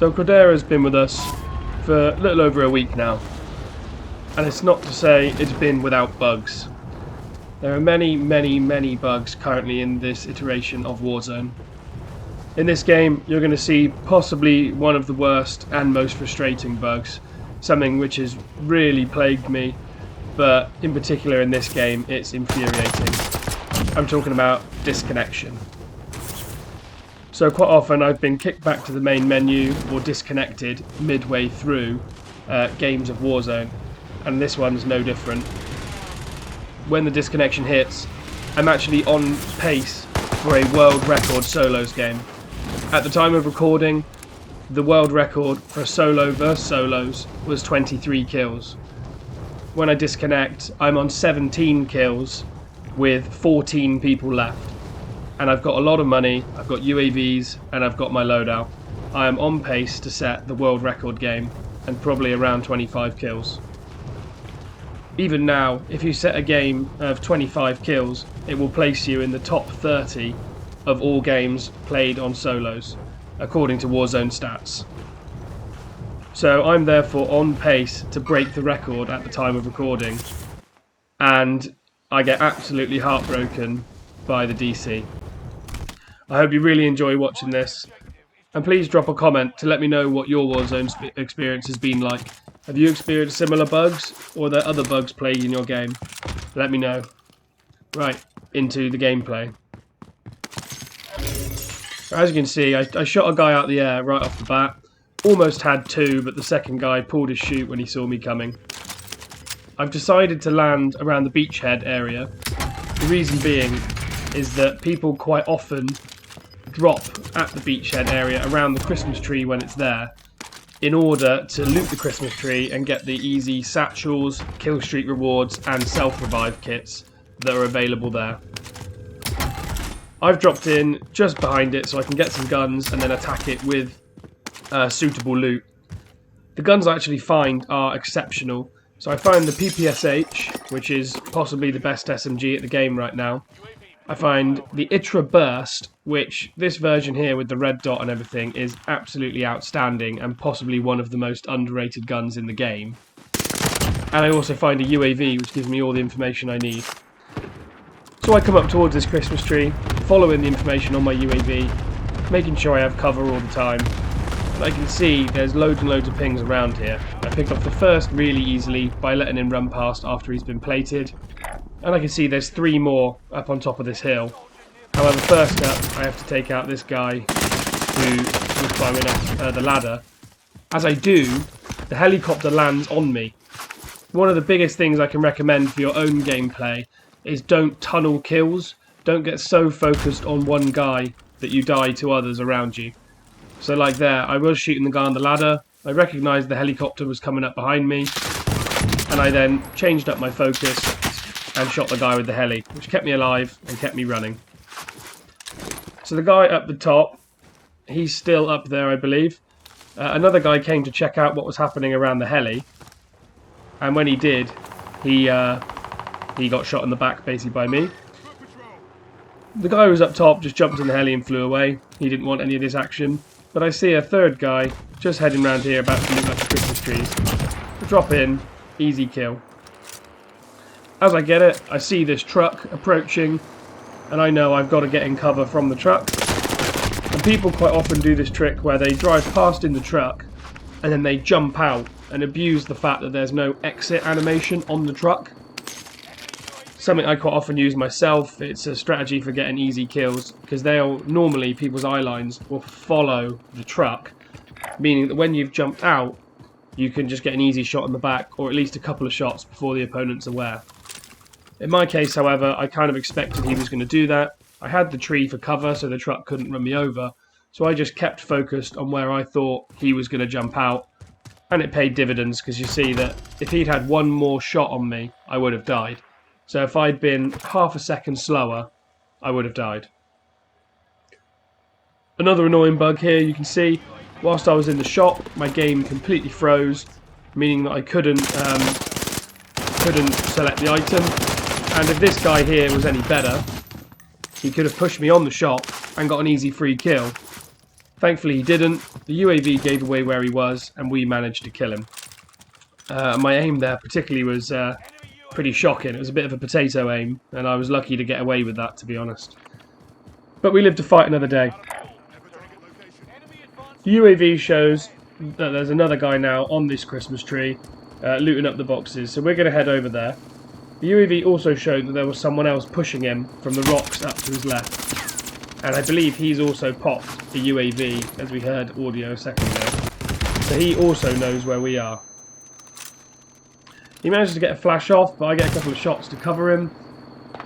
So Cordero's been with us for a little over a week now, and it's not to say it's been without bugs. There are many bugs currently in this iteration of Warzone. In this game you're going to see possibly one of the worst and most frustrating bugs, something which has really plagued me, but in particular in this game it's infuriating. I'm talking about disconnection. So quite often I've been kicked back to the main menu or disconnected midway through games of Warzone, and this one's no different. When the disconnection hits, I'm actually on pace for a world record solos game. At the time of recording, the world record for solo versus solos was 23 kills. When I disconnect, I'm on 17 kills with 14 people left. And I've got a lot of money, I've got UAVs, and I've got my loadout. I am on pace to set the world record game, and probably around 25 kills. Even now, if you set a game of 25 kills, it will place you in the top 30 of all games played on solos, according to Warzone stats. So I'm therefore on pace to break the record at the time of recording, and I get absolutely heartbroken by the DC. I hope you really enjoy watching this, and please drop a comment to let me know what your Warzone experience has been like. Have you experienced similar bugs, or are there other bugs plaguing your game? Let me know. Right, into the gameplay. As you can see, I shot a guy out the air right off the bat. Almost had two, but the second guy pulled his chute when he saw me coming. I've decided to land around the beachhead area. The reason being is that people quite often drop at the beachhead area around the Christmas tree when it's there, in order to loot the Christmas tree and get the easy satchels, kill streak rewards and self-revive kits that are available there. I've dropped in just behind it so I can get some guns and then attack it with suitable loot. The guns I actually find are exceptional. So I find the PPSH, which is possibly the best SMG at the game right now. I find the ITRA Burst, which this version here with the red dot and everything is absolutely outstanding and possibly one of the most underrated guns in the game. And I also find a UAV, which gives me all the information I need. So I come up towards this Christmas tree, following the information on my UAV, making sure I have cover all the time. And I can see there's loads and loads of pings around here. I picked off the first really easily by letting him run past after he's been plated. And I can see there's three more up on top of this hill. However, first up, I have to take out this guy who was climbing up the ladder. As I do, the helicopter lands on me. One of the biggest things I can recommend for your own gameplay is don't tunnel kills. Don't get so focused on one guy that you die to others around you. So like there, I was shooting the guy on the ladder. I recognised the helicopter was coming up behind me. And I then changed up my focus and shot the guy with the heli, which kept me alive and kept me running. So the guy up the top, he's still up there, I believe. Another guy came to check out what was happening around the heli, and when he did, he got shot in the back basically by me. The guy who was up top just jumped in the heli and flew away. He didn't want any of this action. But I see a third guy just heading around here about to loot like the Christmas trees. Drop in, easy kill. As I get it, I see this truck approaching, and I know I've got to get in cover from the truck. And people quite often do this trick where they drive past in the truck, and then they jump out and abuse the fact that there's no exit animation on the truck. Something I quite often use myself. It's a strategy for getting easy kills, because normally people's eye lines will follow the truck, meaning that when you've jumped out, you can just get an easy shot in the back, or at least a couple of shots before the opponent's aware. In my case, however, I kind of expected he was going to do that. I had the tree for cover so the truck couldn't run me over, so I just kept focused on where I thought he was going to jump out, and it paid dividends, because you see that if he'd had one more shot on me, I would have died. So if I'd been half a second slower, I would have died. Another annoying bug here, you can see, whilst I was in the shop, my game completely froze, meaning that I couldn't select the item. And if this guy here was any better, he could have pushed me on the shop and got an easy free kill. Thankfully he didn't. The UAV gave away where he was, and we managed to kill him. My aim there particularly was pretty shocking. It was a bit of a potato aim, and I was lucky to get away with that, to be honest. But we lived to fight another day. The UAV shows that there's another guy now on this Christmas tree, looting up the boxes, so we're going to head over there. The UAV also showed that there was someone else pushing him from the rocks up to his left. And I believe he's also popped the UAV, as we heard audio a second ago. So he also knows where we are. He managed to get a flash off, but I get a couple of shots to cover him.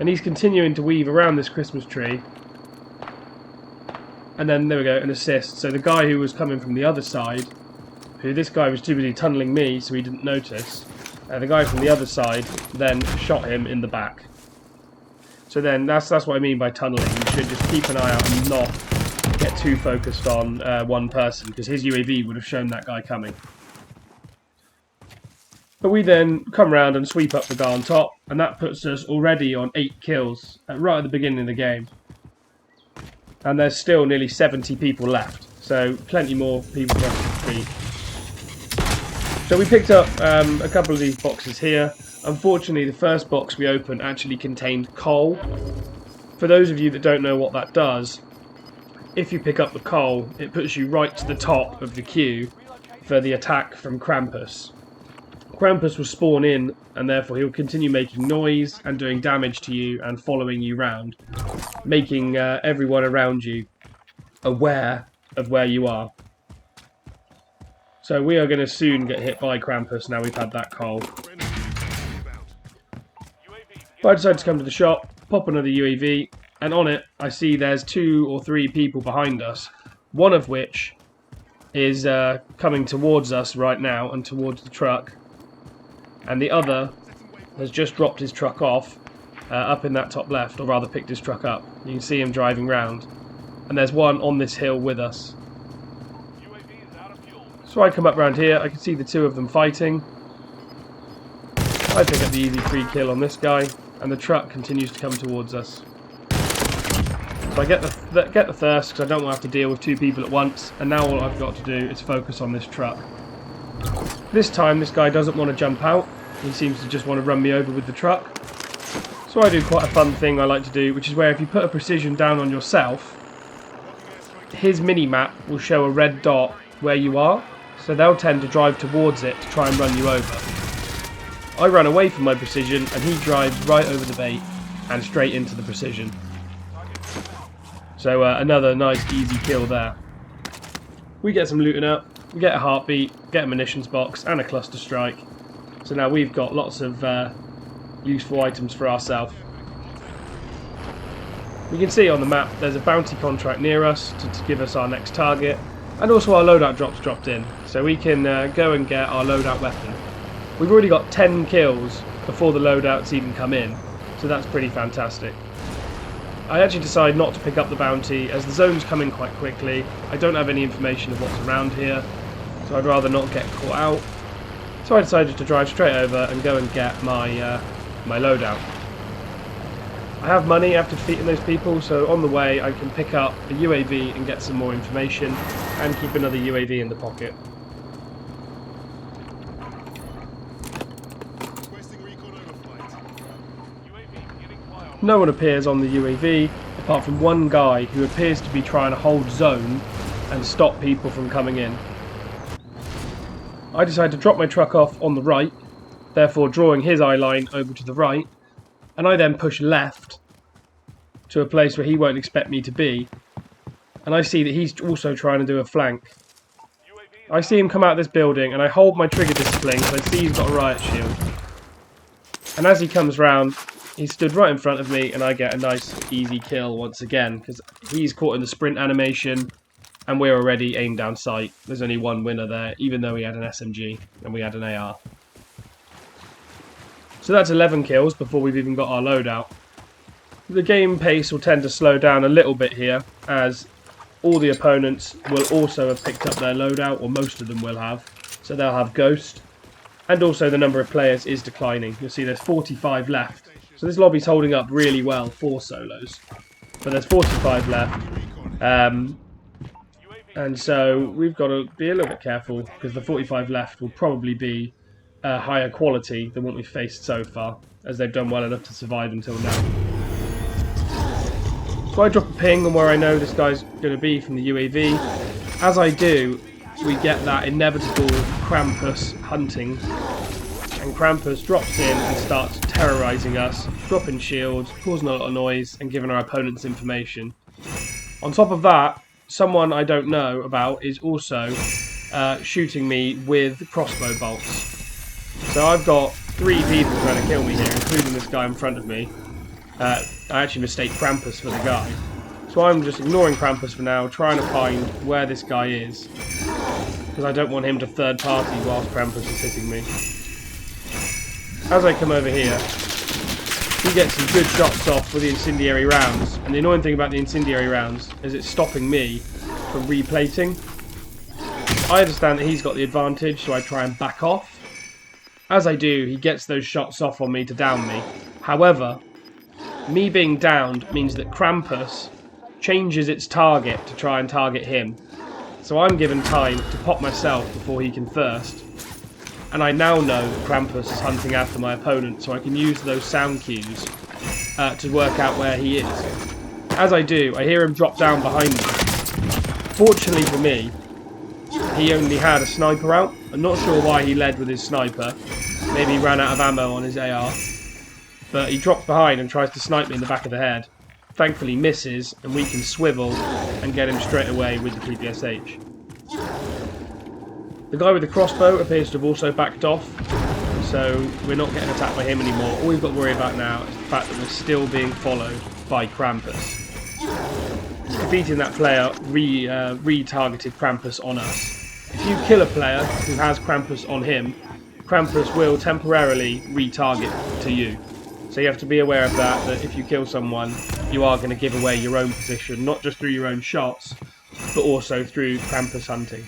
And he's continuing to weave around this Christmas tree. And then, there we go, an assist. So the guy who was coming from the other side, this guy was too busy tunnelling me, so he didn't notice. The guy from the other side then shot him in the back. So then, that's what I mean by tunnelling. You should just keep an eye out and not get too focused on one person, because his UAV would have shown that guy coming. But we then come round and sweep up the guy on top, and that puts us already on 8 kills right at the beginning of the game. And there's still nearly 70 people left, so plenty more people for us to beat. So we picked up a couple of these boxes here. Unfortunately, the first box we opened actually contained coal. For those of you that don't know what that does, if you pick up the coal, it puts you right to the top of the queue for the attack from Krampus. Krampus will spawn in, and therefore he'll continue making noise and doing damage to you and following you round, making everyone around you aware of where you are. So we are going to soon get hit by Krampus now we've had that coal. But I decided to come to the shop, pop another UAV, and on it I see there's 2 or 3 people behind us, one of which is coming towards us right now and towards the truck, and the other has just dropped his truck off up in that top left, or rather picked his truck up. You can see him driving round, and there's one on this hill with us. So I come up round here, I can see the 2 of them fighting. I pick up the easy free kill on this guy, and the truck continues to come towards us. So I get the thirst, because I don't want to have to deal with 2 people at once, and now all I've got to do is focus on this truck. This time this guy doesn't want to jump out, he seems to just want to run me over with the truck. So I do quite a fun thing I like to do, which is where if you put a precision down on yourself, his mini-map will show a red dot where you are, so they'll tend to drive towards it to try and run you over. I run away from my precision, and he drives right over the bait and straight into the precision. So another nice easy kill there. We get some looting up, we get a heartbeat, get a munitions box and a cluster strike. So now we've got lots of useful items for ourselves. We can see on the map there's a bounty contract near us to give us our next target, and also our loadout drops dropped in, so we can go and get our loadout weapon. We've already got 10 kills before the loadouts even come in, so that's pretty fantastic. I actually decided not to pick up the bounty as the zone's coming quite quickly. I don't have any information of what's around here, so I'd rather not get caught out. So I decided to drive straight over and go and get my my loadout. I have money after defeating those people, so on the way I can pick up a UAV and get some more information and keep another UAV in the pocket. No one appears on the UAV apart from one guy who appears to be trying to hold zone and stop people from coming in. I decide to drop my truck off on the right, therefore drawing his eye line over to the right, and I then push left to a place where he won't expect me to be, and I see that he's also trying to do a flank. I see him come out of this building and I hold my trigger discipline because I see he's got a riot shield, and as he comes round he stood right in front of me and I get a nice easy kill once again because he's caught in the sprint animation and we're already aimed down sight. There's only one winner there, even though he had an SMG and we had an AR. So that's 11 kills before we've even got our loadout. The game pace will tend to slow down a little bit here, as all the opponents will also have picked up their loadout, or most of them will have. So they'll have Ghost, and also the number of players is declining. You'll see there's 45 left. So this lobby's holding up really well for solos. But there's 45 left. And so we've got to be a little bit careful, because the 45 left will probably be higher quality than what we've faced so far, as they've done well enough to survive until now. So I drop a ping on where I know this guy's going to be from the UAV. As I do, we get that inevitable Krampus hunting, and Krampus drops in and starts terrorising us, dropping shields, causing a lot of noise, and giving our opponents information. On top of that, someone I don't know about is also shooting me with crossbow bolts. So I've got 3 people trying to kill me here, including this guy in front of me. I actually mistake Krampus for the guy. So I'm just ignoring Krampus for now, trying to find where this guy is, because I don't want him to third party whilst Krampus is hitting me. As I come over here, he gets some good shots off with the incendiary rounds, and the annoying thing about the incendiary rounds is it's stopping me from replating. I understand that he's got the advantage, so I try and back off. As I do, he gets those shots off on me to down me. However, me being downed means that Krampus changes its target to try and target him. So I'm given time to pop myself before he can first. And I now know that Krampus is hunting after my opponent, so I can use those sound cues to work out where he is. As I do, I hear him drop down behind me. Fortunately for me, he only had a sniper out. I'm not sure why he led with his sniper. Maybe he ran out of ammo on his AR. But he drops behind and tries to snipe me in the back of the head. Thankfully misses, and we can swivel and get him straight away with the PPSH. The guy with the crossbow appears to have also backed off, so we're not getting attacked by him anymore. All we've got to worry about now is the fact that we're still being followed by Krampus. Defeating that player retargeted Krampus on us. If you kill a player who has Krampus on him, Krampus will temporarily retarget to you. So you have to be aware of that if you kill someone, you are going to give away your own position, not just through your own shots, but also through Krampus hunting.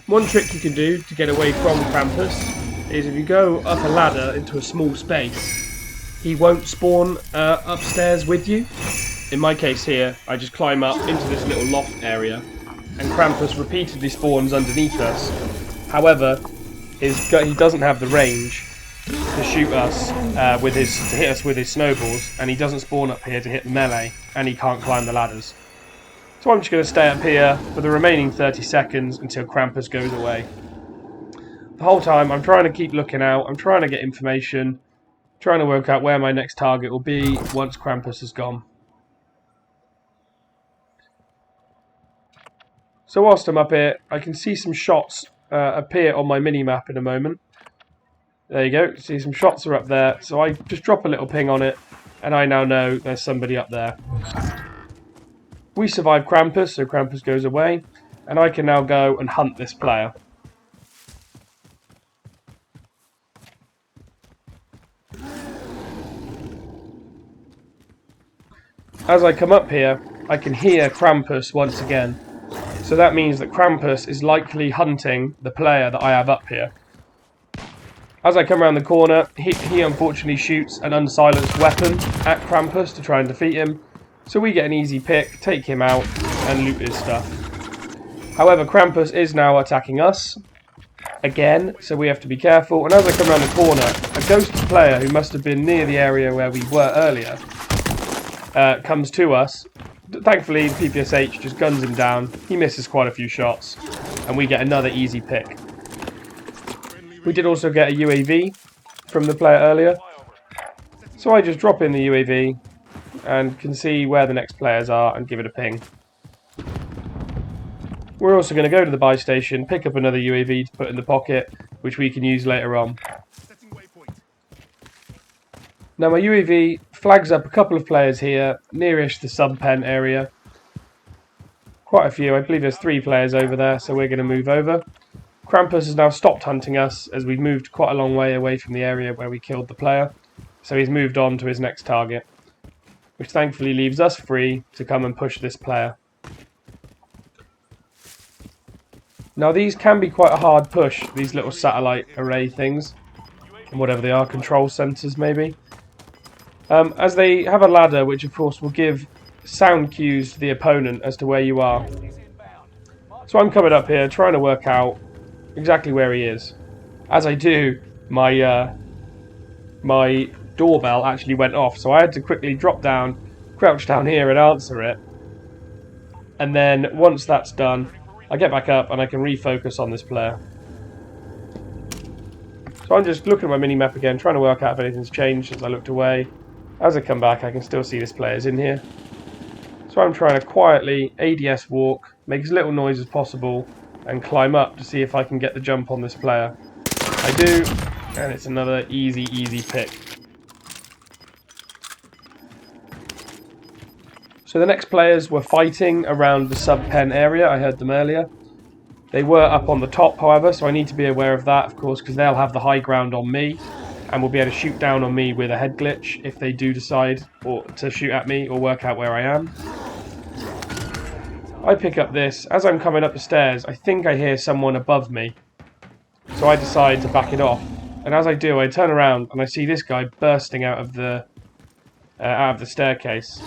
One trick you can do to get away from Krampus is if you go up a ladder into a small space, he won't spawn upstairs with you. In my case here, I just climb up into this little loft area, and Krampus repeatedly spawns underneath us. However, he doesn't have the range to shoot us to hit us with his snowballs, and he doesn't spawn up here to hit the melee, and he can't climb the ladders. So I'm just going to stay up here for the remaining 30 seconds until Krampus goes away. The whole time I'm trying to keep looking out, I'm trying to get information, trying to work out where my next target will be once Krampus is gone. So whilst I'm up here, I can see some shots appear on my mini-map in a moment. There you go, see some shots are up there, so I just drop a little ping on it, and I now know there's somebody up there. We survive Krampus, so Krampus goes away, and I can now go and hunt this player. As I come up here, I can hear Krampus once again, so that means that Krampus is likely hunting the player that I have up here. As I come around the corner, he unfortunately shoots an unsilenced weapon at Krampus to try and defeat him, so we get an easy pick, take him out, and loot his stuff. However, Krampus is now attacking us again, so we have to be careful, and as I come around the corner, a ghost player who must have been near the area where we were earlier comes to us. Thankfully, the PPSH just guns him down, he misses quite a few shots, and we get another easy pick. We did also get a UAV from the player earlier, so I just drop in the UAV and can see where the next players are and give it a ping. We're also going to go to the buy station, pick up another UAV to put in the pocket, which we can use later on. Now my UAV flags up a couple of players here, nearish the sub-pen area. Quite a few, I believe there's 3 players over there, so we're going to move over. Krampus has now stopped hunting us as we've moved quite a long way away from the area where we killed the player. So he's moved on to his next target, which thankfully leaves us free to come and push this player. Now these can be quite a hard push, these little satellite array things, and whatever they are, control centres maybe. As they have a ladder which of course will give sound cues to the opponent as to where you are. So I'm coming up here trying to work out exactly where he is. As I do, my doorbell actually went off, so I had to quickly drop down, crouch down here and answer it. And then once that's done, I get back up and I can refocus on this player. So I'm just looking at my mini-map again, trying to work out if anything's changed since I looked away. As I come back, I can still see this player's in here. So I'm trying to quietly ADS walk, make as little noise as possible, and climb up to see if I can get the jump on this player. I do, and it's another easy pick. So the next players were fighting around the sub-pen area. I heard them earlier. They were up on the top, however, so I need to be aware of that, of course, because they'll have the high ground on me and will be able to shoot down on me with a head glitch if they do decide to shoot at me or work out where I am. I pick up this. As I'm coming up the stairs, I think I hear someone above me, so I decide to back it off. And as I do, I turn around and I see this guy bursting out of the staircase.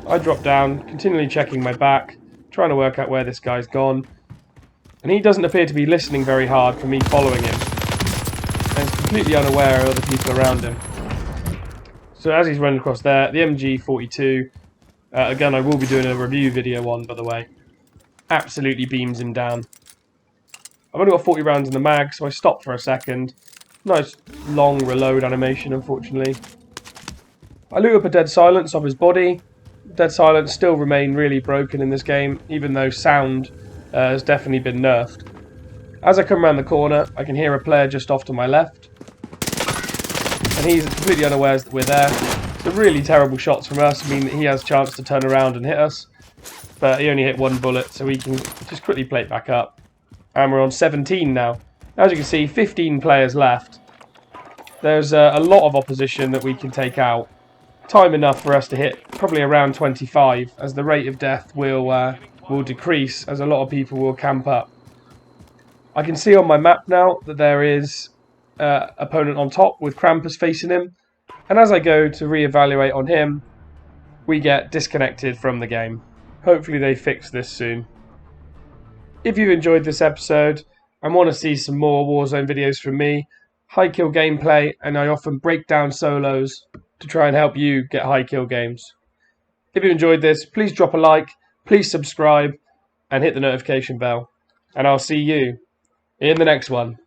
I drop down, continually checking my back, trying to work out where this guy's gone. And he doesn't appear to be listening very hard for me following him. And he's completely unaware of other people around him. So as he's running across there, the MG42, a gun I will be doing a review video on, by the way, absolutely beams him down. I've only got 40 rounds in the mag, so I stop for a second. Nice long reload animation, unfortunately. I loot up a dead silence off his body. Dead silence still remain really broken in this game, even though sound has definitely been nerfed. As I come around the corner, I can hear a player just off to my left, and he's completely unaware that we're there. So really terrible shots from us mean that he has a chance to turn around and hit us, but he only hit one bullet, so we can just quickly plate back up. And we're on 17 now. As you can see, 15 players left. There's a lot of opposition that we can take out. Time enough for us to hit probably around 25, as the rate of death will decrease as a lot of people will camp up. I can see on my map now that there is opponent on top with Krampus facing him, and as I go to reevaluate on him, we get disconnected from the game. Hopefully they fix this soon. If you've enjoyed this episode and want to see some more Warzone videos from me, high kill gameplay, and I often break down solos to try and help you get high kill games. If you enjoyed this, please drop a like, please subscribe, and hit the notification bell. And I'll see you in the next one.